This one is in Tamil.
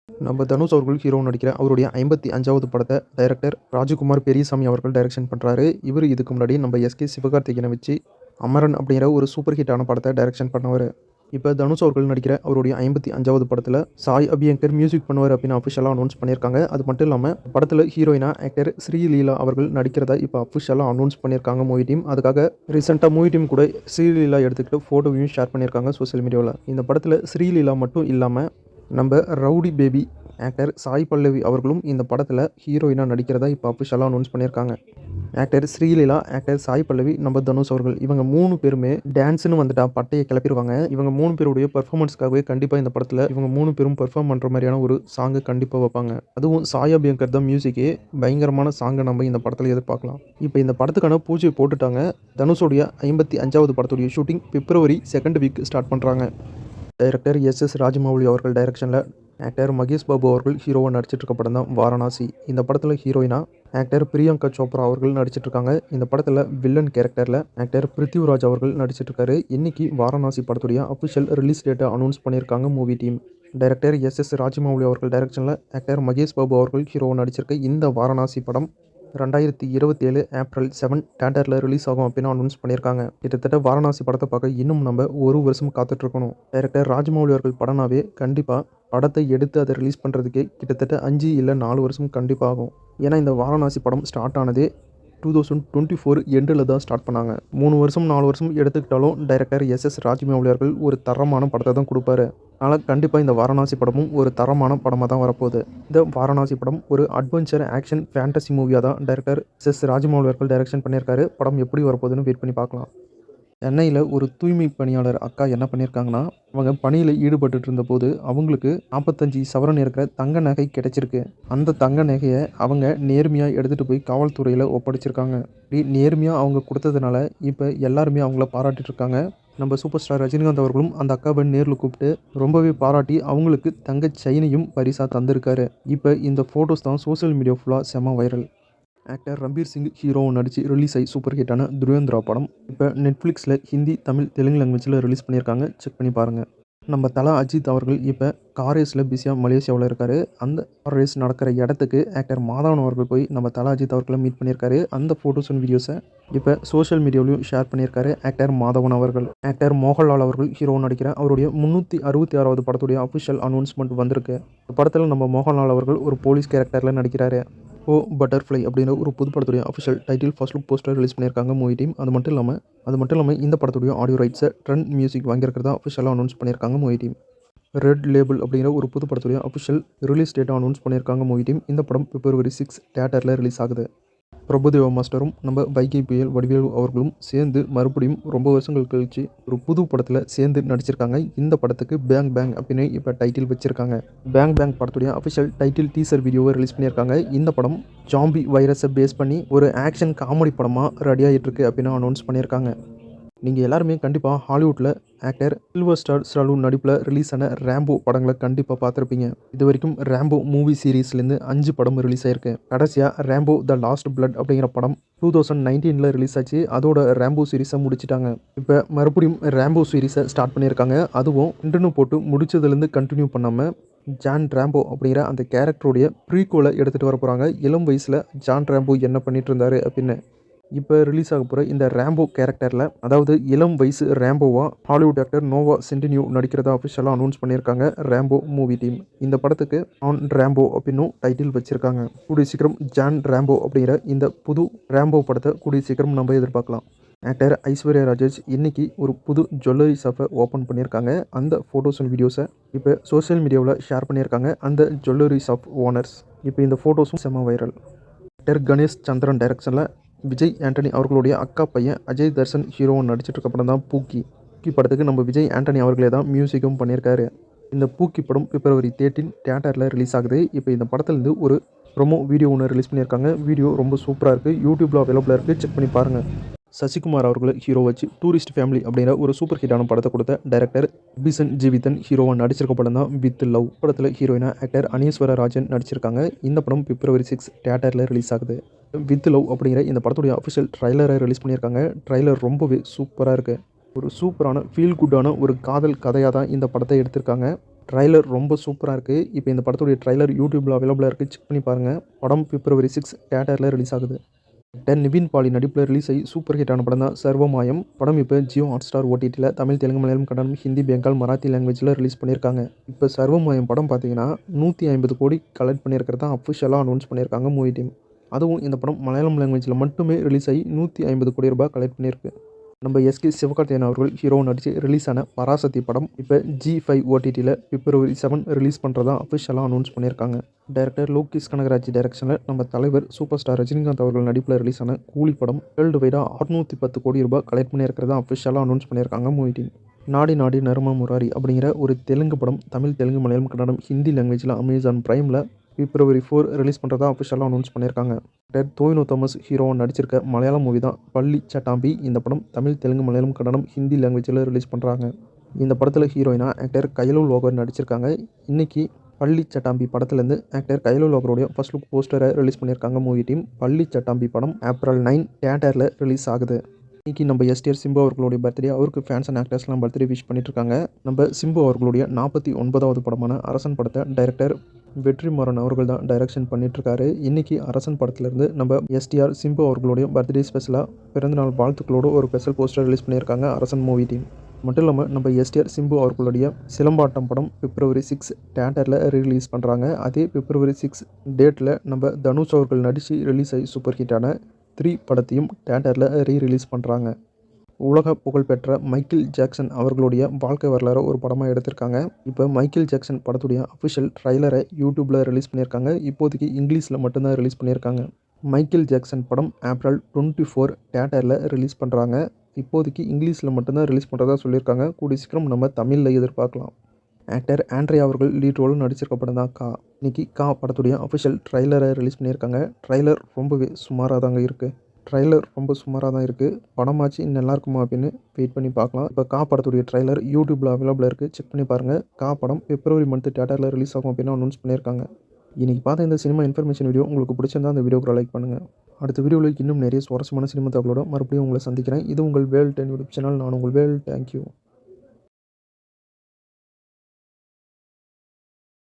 நம்ம தனுஷ் அவர்கள் ஹீரோ நடிக்கிற அவருடைய 55வது படத்தை டைரக்டர் ராஜகுமார் பெரியசாமி அவர்கள் டைரக்ஷன் பண்ணுறாரு. இவர் இதுக்கு முன்னாடி நம்ம எஸ்கே சிவகார்த்திகேயனை வச்சு அமரன் அப்படிங்கிற ஒரு சூப்பர் ஹிட்டான படத்தை டைரக்ஷன் பண்ணவர். இப்போ தனுஷ் அவர்கள் நடிக்கிற அவருடைய 55வது படத்தில் சாய் அபியங்கர் மியூசிக் பண்ணுவார் அப்படின்னு அஃபிஷியலாக அனௌன்ஸ் பண்ணியிருக்காங்க. அது மட்டும் இல்லாமல் படத்தில் ஹீரோயினா ஆக்டர் ஸ்ரீலீலா அவர்கள் நடிக்கிறதா இப்போ அஃபிஷியலாக அனௌன்ஸ் பண்ணியிருக்காங்க மூவி டீம். அதுக்காக ரீசெண்டாக மூவி டீம் கூட ஸ்ரீலீலா எடுத்துக்கிட்டு ஃபோட்டோவையும் ஷேர் பண்ணியிருக்காங்க சோசியல் மீடியாவில். இந்த படத்தில் ஸ்ரீலீலா மட்டும் இல்லாமல் நம்ம rowdy baby actor Sai Pallavi அவர்களும் இந்த படத்தில் ஹீரோயினாக நடிக்கிறதா இப்போ அஃபிஷியலாக அனௌன்ஸ் பண்ணியிருக்காங்க. ஆக்டர் ஸ்ரீலீலா, ஆக்டர் சாய் பல்லவி, நம்ம தனுஷ் அவர்கள் இவங்க 3 பேருமே டான்ஸ்னு வந்துட்டா பட்டையை கிளப்பிடுவாங்க. இவங்க 3 பேருடைய பெர்ஃபார்மன்ஸ்க்காகவே கண்டிப்பாக இந்த படத்தில் இவங்க 3 பேரும் பெர்ஃபார்ம் பண்ணுற மாதிரியான ஒரு சாங்கு கண்டிப்பாக வைப்பாங்க. அதுவும் சாய் அபியங்கர் தான் மியூசிக்கே. பயங்கரமான சாங்கை நம்ம இந்த படத்தில் எதிர்பார்க்கலாம். இப்போ இந்த படத்துக்கான பூஜை போட்டுட்டாங்க. தனுஷோடைய 55வது படத்துடைய ஷூட்டிங் பிப்ரவரி 2nd வீக் ஸ்டார்ட் பண்ணுறாங்க. டைரக்டர் எஸ் ராஜமௌலி அவர்கள் டைரக்ஷனில் ஆக்டர் மகேஷ் பாபு அவர்கள் ஹீரோவாக நடிச்சிட்டு இருக்க படம் தான் வாரணாசி. இந்த படத்தில் ஹீரோயினா ஆக்டர் பிரியங்கா சோப்ரா அவர்கள் நடிச்சிட்டு இருக்காங்க. இந்த படத்தில் வில்லன் கேரக்டரில் ஆக்டர் பிருத்திவிராஜ் அவர்கள் நடிச்சிட்டு இருக்காரு. இன்னைக்கு வாரணாசி படத்துடைய அஃபிஷியல் ரிலீஸ் டேட்டை அனௌன்ஸ் பண்ணியிருக்காங்க movie team. Director S Rajamouli அவர்கள் டைரக்ஷனில் ஆக்டர் மகேஷ் பாபு அவர்கள் ஹீரோவாக நடிச்சிருக்க இந்த வாரணாசி படம் 2027 ஏப்ரல் 7 தியேட்டரில் ரிலீஸ் ஆகும் அப்படின்னு அனௌன்ஸ் பண்ணியிருக்காங்க. கிட்டத்தட்ட வாரணாசி படத்தை பார்க்க இன்னும் நம்ம ஒரு வருஷம் காத்துட்ருக்கணும். டைரக்டர் ராஜமௌலி அவர்கள் படம்னாவே கண்டிப்பாக படத்தை எடுத்து அதை ரிலீஸ் பண்ணுறதுக்கே கிட்டத்தட்ட 5 இல்லை 4 வருஷம் கண்டிப்பாக ஆகும். ஏன்னா இந்த வாரணாசி படம் ஸ்டார்ட் ஆனதே 2024 எண்டில் தான் ஸ்டார்ட் பண்ணாங்க. 3 வருஷம் 4 வருஷம் எடுத்துக்கிட்டாலும் டைரக்டர் எஸ் ராஜமௌலி அவர்கள் ஒரு தரமான படத்தை தான் கொடுப்பாரு. அதனால் கண்டிப்பாக இந்த வாரணாசி படமும் ஒரு தரமான படமாக தான் வரப்போகுது. இந்த வாரணாசி படம் ஒரு அட்வென்ச்சர் ஆக்ஷன் ஃபேண்டசி மூவியாக தான் டைரக்டர் எஸ் ராஜமௌலி அவர்கள் டைரக்ஷன் பண்ணியிருக்காரு. படம் எப்படி வரப்போகுதுன்னு வெயிட் பண்ணி பார்க்கலாம். சென்னையில் ஒரு தூய்மை பணியாளர் அக்கா என்ன பண்ணியிருக்காங்கன்னா, அவங்க பணியில் ஈடுபட்டு இருந்தபோது அவங்களுக்கு 45 சவரன் இருக்கிற தங்க நகை கிடைச்சிருக்கு. அந்த தங்க நகையை அவங்க நேர்மையாக எடுத்துகிட்டு போய் காவல்துறையில் ஒப்படைச்சிருக்காங்க. இப்படி நேர்மையாக அவங்க கொடுத்ததுனால இப்போ எல்லாருமே அவங்கள பாராட்டிட்டு இருக்காங்க. நம்ம சூப்பர் ஸ்டார் ரஜினிகாந்த் அவர்களும் அந்த அக்காவை நேரில் கூப்பிட்டு ரொம்பவே பாராட்டி அவங்களுக்கு தங்க செயினையும் பரிசாக தந்திருக்காரு. இப்போ இந்த ஃபோட்டோஸ் தான் சோசியல் மீடியா ஃபுல்லாக செம வைரல். ஆக்டர் ரன்பீர் சிங் ஹீரோவை நடித்து ரிலீஸ் ஆகி சூப்பர் ஹிட்டான துருவேந்திரா படம் இப்போ நெட்ஃப்ளிக்ஸில் ஹிந்தி, தமிழ், தெலுங்கு லாங்குவேஜில் ரிலீஸ் பண்ணியிருக்காங்க. செக் பண்ணி பாருங்கள். நம்ம தல அஜித் அவர்கள் இப்போ கார் ரேஸில் பிஸியாக மலேசியாவில் இருக்கார். அந்த கார் ரேஸ் நடக்கிற இடத்துக்கு ஆக்டர் மாதவன் அவர்கள் போய் நம்ம தல அஜித் அவர்களை மீட் பண்ணியிருக்காரு. அந்த ஃபோட்டோஸ் அண்ட் வீடியோஸை இப்போ சோஷியல் மீடியாவிலையும் ஷேர் பண்ணியிருக்காரு ஆக்டர் மாதவன் அவர்கள். ஆக்டர் மோகன்லால் அவர்கள் ஹீரோவை நடிக்கிற அவருடைய 366வது படத்துடைய அஃபிஷியல் அனௌன்ஸ்மெண்ட் வந்திருக்கு. இந்த படத்தில் நம்ம மோகன்லால் அவர்கள் ஒரு போலீஸ் கேரக்டரில் நடிக்கிறாரு. பட்டர்ஃப்ளை அப்படிங்கிற ஒரு புது படத்துடைய official title first look poster release பண்ணியிருக்காங்க மூவி டீம். அது மட்டும் இல்லாமல் இந்த படத்துடைய ஆடியோ ரைட்ஸை ட்ரெண்ட் மியூசிக் வாங்கியிருக்கிறதா அஃபிஷியலாக அனௌன்ஸ் பண்ணியிருக்காங்க மூவி டீம். ரெட் லேபிள் அப்படிங்கிற ஒரு புது படத்துடைய அஃபிஷியல் ரிலீஸ் டேட்டை அனௌன்ஸ் பண்ணியிருக்காங்க மூவி டீம். இந்த படம் பிப்ரவரி 6 தியேட்டரில் ரிலீஸ் ஆகுது. பிரபுதேவா மாஸ்டரும் நம்ம வைகை புயல் வடிவேலு அவர்களும் சேர்ந்து மறுபடியும் ரொம்ப வருஷங்கள் கழிச்சு ஒரு புது படத்தில் சேர்ந்து நடிச்சிருக்காங்க. இந்த படத்துக்கு பேங் பேங் அப்படின்னு இப்போ டைட்டில் வச்சிருக்காங்க. பேங் பேங் படத்துடைய அஃபிஷியல் டைட்டில் டீசர் வீடியோவை ரிலீஸ் பண்ணியிருக்காங்க. இந்த படம் ஜாம்பி வைரஸை பேஸ் பண்ணி ஒரு ஆக்ஷன் காமெடி படமாக ரெடி ஆகிட்டு இருக்கு அப்படின்னு அனௌன்ஸ் பண்ணியிருக்காங்க. நீங்கள் எல்லாருமே கண்டிப்பாக ஹாலிவுட்டில் ஆக்டர் சில்வர் ஸ்டாலோன் நடிப்பில் ரிலீஸ் ஆன ரேம்போ படங்களை கண்டிப்பாக பார்த்துருப்பீங்க. இது வரைக்கும் ரேம்போ மூவி சீரீஸ்லேருந்து 5 படம் ரிலீஸ் ஆயிருக்கு. கடைசியாக ரேம்போ த லாஸ்ட் பிளட் அப்படிங்கிற படம் 2019 ரிலீஸ் ஆச்சு. அதோட ரேம்போ சீரீஸை முடிச்சிட்டாங்க. இப்போ மறுபடியும் ரேம்போ சீரீஸை ஸ்டார்ட் பண்ணியிருக்காங்க. அதுவும் கண்டினியூ போட்டு முடிச்சதுலேருந்து கண்டினியூ பண்ணாமல் ஜான் ரேம்போ அப்படிங்கிற அந்த கேரக்டருடைய ப்ரீக்வலை எடுத்துகிட்டு வர போகிறாங்க. இளம் வயசில் ஜான் ரேம்போ என்ன பண்ணிட்டு இருந்தார் அப்படின்னு. இப்போ ரிலீஸ் ஆக போகிற இந்த ரேம்போ கேரக்டரில், அதாவது இளம் வயசு ரேம்போவா ஹாலிவுட் ஆக்டர் நோவா சென்டினியூ நடிக்கிறதா அஃபிஷியலாக அனௌன்ஸ் பண்ணியிருக்காங்க ரேம்போ மூவி டீம். இந்த படத்துக்கு ஆன் ரேம்போ அப்படின்னும் டைட்டில் வச்சிருக்காங்க. கூடிய சீக்கிரம் ஜான் ரேம்போ அப்படிங்கிற இந்த புது ரேம்போ படத்தை கூடிய சீக்கிரம் நம்ம எதிர்பார்க்கலாம். ஆக்டர் ஐஸ்வர்யா ராஜேஷ் இன்னைக்கு ஒரு புது ஜுவல்லரி ஷாப்பை ஓப்பன் பண்ணியிருக்காங்க. அந்த ஃபோட்டோஸ் அண்ட் வீடியோஸை இப்போ சோஷியல் மீடியாவில் ஷேர் பண்ணியிருக்காங்க அந்த ஜுவல்லரி ஷாப் ஓனர்ஸ். இப்போ இந்த ஃபோட்டோஸும் செம வைரல். ஆக்டர் கணேஷ் சந்திரன் டைரக்ஷனில் விஜய் ஆண்டனி அவர்களுடைய அக்கா பையன் அஜய் தர்ஷன் ஹீரோவை நடிச்சிட்டு இருக்க படம் தான் பூக்கி. பூக்கி படத்துக்கு நம்ம விஜய் ஆண்டனி அவர்களே தான் மியூசிக்கும் பண்ணியிருக்காரு. இந்த பூக்கி படம் பிப்ரவரி 13 தியேட்டரில் ரிலீஸ் ஆகுது. இப்போ இந்த படத்துலேருந்து ஒரு ப்ரோமோ வீடியோ ஒன்று ரிலீஸ் பண்ணியிருக்காங்க. வீடியோ ரொம்ப சூப்பராக இருக்குது. யூடியூப்பில் அவைலபிளாக இருக்குது. செக் பண்ணி பாருங்கள். சசிகுமார் அவர்களை ஹீரோ வச்சு டூரிஸ்ட் ஃபேமிலி அப்படிங்கிற ஒரு சூப்பர் ஹிட்டான படத்தை கொடுத்த டைரக்டர் பிசன் ஜீவிதன் ஹீரோவாக நடிச்சிருக்க படம் தான் வித் லவ். படத்தில் ஹீரோயினா ஆக்டர் அனீஸ்வர ராஜன் நடிச்சிருக்காங்க. இந்த படம் பிப்ரவரி 6 தியேட்டரில் ரிலீஸ் ஆகுது. வித் லவ் அப்படிங்கிற இந்த படத்துடைய அஃபிஷியல் ட்ரைலரை ரிலீஸ் பண்ணியிருக்காங்க. ட்ரைலர் ரொம்பவே சூப்பராக இருக்குது. ஒரு சூப்பரான ஃபீல் குட்டான ஒரு காதல் கதையாக தான் இந்த படத்தை எடுத்திருக்காங்க. ட்ரைலர் ரொம்ப சூப்பரா இருக்கு. இப்போ இந்த படத்துடைய ட்ரைலர் யூடியூப்ல அவைலபிளா இருக்கு. செக் பண்ணி பாருங்க. படம் பிப்ரவரி 6 தியேட்டர்ல ரிலீஸ் ஆகுது. ஆக்டர் நிவின் பாலி நடிப்பில் ரிலீஸ் ஆகி சூப்பர் ஹிட்டான படம் தான் சர்வமாயம். படம் இப்போ ஜியோ ஹாட்ஸ்டார் ஓடிடியில் தமிழ், தெலுங்கு, மலையாளம், கன்னடம், ஹிந்தி, பெங்கால், மராத்தி லாங்குவேஜில் ரிலீஸ் பண்ணியிருக்காங்க. இப்போ சர்வமாயம் படம் பார்த்தீங்கன்னா 150 கோடி கலெக்ட் பண்ணியிருக்கிறதா அஃபிஷியலாக அனௌன்ஸ் பண்ணியிருக்காங்க மூவி டீம். அதுவும் இந்த படம் மலையாளம் லாங்குவேஜில் மட்டுமே ரிலீஸ் ஆகி 150 கோடி ரூபாய் கலெக்ட் பண்ணியிருக்கு. நம்ம எஸ்கே சிவகார்த்திகேயன் அவர்கள் ஹீரோ நடித்து ரிலீஸ் ஆன பராசக்தி படம் இப்போ ஜி5 ஓடிடியில் பிப்ரவரி 7 ரிலீஸ் பண்ணுறதா அஃபிஷியலாக அனௌன்ஸ் பண்ணியிருக்காங்க. டைரக்டர் லோகேஷ் கனகராஜ் டைரக்ஷனில் நம்ம தலைவர் சூப்பர் ஸ்டார் ரஜினிகாந்த் அவர்கள் நடிப்பில் ரிலீஸ் ஆன கூலி படம் வேர்ல்டு வைடாக 610 கோடி ரூபாய் கலெக்ட் பண்ணியிருக்கிறதா அஃபிஷியலாக அனௌன்ஸ் பண்ணியிருக்காங்க மூவி டீம். நாடி நாடி நர்ம முராரி அப்படிங்கிற ஒரு தெலுங்கு படம் தமிழ், தெலுங்கு, மலையாளம், கன்னடம், ஹிந்தி லாங்குவேஜில் அமேசான் பிரைமில் பிப்ரவரி 4 ரிலீஸ் பண்ணுறதா அஃபிஷியலாக அனௌன்ஸ் பண்ணியிருக்காங்க. ஆக்டர் டோவினோ தாமஸ் ஹீரோவாக நடிச்சிருக்க மலையாளம் மூவி தான் பள்ளி சட்டாம்பி. இந்த படம் தமிழ், தெலுங்கு, மலையாளம், கன்னடம், ஹிந்தி லாங்குவேஜில் ரிலீஸ் பண்ணுறாங்க. இந்த படத்தில் ஹீரோயினாக ஆக்டர் கயலு லோகர் நடிச்சிருக்காங்க. இன்றைக்கி பள்ளி சட்டாம்பி படத்துலேருந்து ஆக்டர் கயலு லோகருடைய ஃபர்ஸ்ட் லுக் போஸ்டரை ரிலீஸ் பண்ணியிருக்காங்க மூவி டீம். பள்ளி சட்டாம்பி படம் ஏப்ரல் 9 தியேட்டரில் ரிலீஸ் ஆகுது. இன்றைக்கி நம்ம எஸ்டிஆர் சிம்பு அவர்களுடைய பர்த்டே. அவருக்கு ஃபேன்ஸ் அண்ட் ஆக்டர்ஸ்லாம் பர்த்டே விஷ் பண்ணிட்டுருக்காங்க. நம்ம சிம்பு அவர்களுடைய 49வது படமான அரசன் படத்தை டைரக்டர் வெற்றிமாறன் அவர்கள் தான் டைரக்ஷன் பண்ணிட்டுருக்காரு. இன்றைக்கி அரசன் படத்துலேருந்து நம்ம எஸ்டிஆர் சிம்பு அவர்களுடைய பர்த்டே ஸ்பெஷலாக பிறந்தநாள் வாழ்த்துக்களோடு ஒரு ஸ்பெஷல் போஸ்டர் ரிலீஸ் பண்ணியிருக்காங்க அரசன் மூவி டீம். மட்டும் இல்லாமல் நம்ம எஸ்டிஆர் சிம்பு அவர்களுடைய சிலம்பாட்டம் படம் பிப்ரவரி 6 தியேட்டரில் ரிலீஸ் பண்ணுறாங்க. அதே பிப்ரவரி 6 டேட்டில் நம்ம தனுஷ் அவர்கள் நடித்து ரிலீஸ் ஆகி சூப்பர் ஹிட்டான 3 படத்தையும் தியேட்டரில் ரிலீஸ் பண்ணுறாங்க. உலக புகழ்பெற்ற மைக்கேல் ஜாக்சன் அவர்களுடைய வாழ்க்கை வரலாறு ஒரு படமாக எடுத்திருக்காங்க. இப்போ மைக்கேல் ஜாக்சன் படத்துடைய அஃபிஷியல் ட்ரைலரை யூடியூப்பில் ரிலீஸ் பண்ணியிருக்காங்க. இப்போதைக்கு இங்கிலீஷில் மட்டும்தான் ரிலீஸ் பண்ணியிருக்காங்க. மைக்கேல் ஜாக்சன் படம் ஏப்ரல் 24 தியேட்டரில் ரிலீஸ் பண்ணுறாங்க. இப்போதைக்கு இங்கிலீஷில் மட்டும்தான் ரிலீஸ் பண்ணுறதா சொல்லியிருக்காங்க. கூடிய சீக்கிரம் நம்ம தமிழில் எதிர்பார்க்கலாம். ஆக்டர் ஆண்ட்ரியா அவர்கள் லீட் ரோல் நடிச்சிருக்க படம் தான் கா. இன்றைக்கி கா படத்துடைய அஃபிஷியல் ட்ரைலரை ரிலீஸ் பண்ணியிருக்காங்க. ட்ரைலர் ரொம்பவே சுமாராக தாங்க இருக்குது. படமாச்சு நல்லாயிருக்குமா அப்படின்னு வெயிட் பண்ணி பார்க்கலாம். இப்போ கா படத்துடைய ட்ரைலர் யூடியூப்பில் அவைலபிளாக இருக்குது. செக் பண்ணி பாருங்கள். கா படம் பிப்ரவரி மந்த் தியேட்டரில் ரிலீஸ் ஆகும் அப்படின்னு அனௌன்ஸ் பண்ணியிருக்காங்க. இன்றைக்கி பார்த்த இந்த சினிமா இன்ஃபர்மேஷன் வீடியோ உங்களுக்கு பிடிச்சிருந்தா அந்த வீடியோக்கு லைக் பண்ணுங்கள். அடுத்த வீடியோவில் இன்னும் நிறைய சுவாரஸ்யமான சினிமா தகவலோட மறுபடியும் உங்களை சந்திக்கிறேன். இது உங்கள் வேல் 10 யூடியூப் சேனல். நான் உங்கள் வேல். தேங்க்யூ.